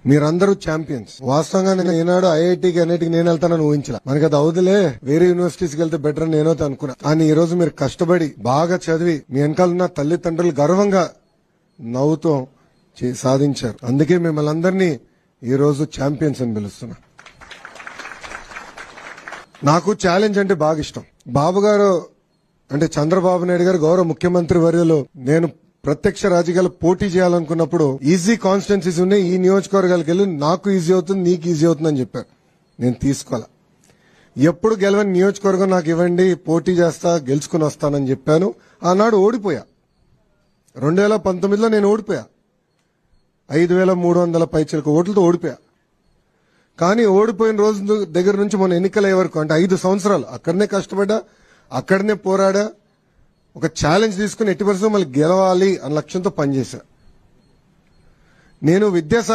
మీరందరూ ఛాంపియన్స్. వాస్తవంగా నేను ఏనాడు ఐఐటికి అన్నిటికి నేను వెళ్తానని ఊహించలే. మనకి అది అవుదులే, వేరే యూనివర్సిటీస్కి వెళ్తే బెటర్ అని నేనో అనుకున్నా. కానీ ఈ రోజు మీరు కష్టపడి బాగా చదివి మీ వెనకాలన్న తల్లిదండ్రులు గర్వంగా నవ్వుతూ సాధించారు. అందుకే మిమ్మల్ని అందరినీ ఈ రోజు ఛాంపియన్స్ అని పిలుస్తున్నా. నాకు ఛాలెంజ్ అంటే బాగా ఇష్టం. బాబు గారు అంటే చంద్రబాబు నాయుడు గారు గౌరవ ముఖ్యమంత్రి వర్యులు నేను ప్రత్యక్ష రాజకీయాలు పోటీ చేయాలనుకున్నప్పుడు ఈజీ కాన్స్టిట్యున్సీస్ ఉన్నాయి, ఈ నియోజకవర్గాలకు వెళ్ళి నాకు ఈజీ అవుతుంది, నీకు ఈజీ అవుతుంది అని చెప్పారు. నేను తీసుకోవాలా. ఎప్పుడు గెలవని నియోజకవర్గం నాకు ఇవ్వండి, పోటీ చేస్తా, గెలుచుకుని వస్తానని చెప్పాను. ఆనాడు ఓడిపోయా. 2019లో నేను ఓడిపోయా. 5,300 పైచిలకు ఓట్లతో ఓడిపోయా. కానీ ఓడిపోయిన రోజు దగ్గర నుంచి మొన్న ఎన్నికలయ్యే వరకు అంటే 5 సంవత్సరాలు అక్కడనే కష్టపడ్డా, అక్కడనే పోరాడా, ఒక ఛాలెంజ్ తీసుకుని ఎట్టి పరిస్థితుల్లో మళ్ళీ గెలవాలి అన్న లక్ష్యంతో పనిచేశా. నేను విద్యాశాఖ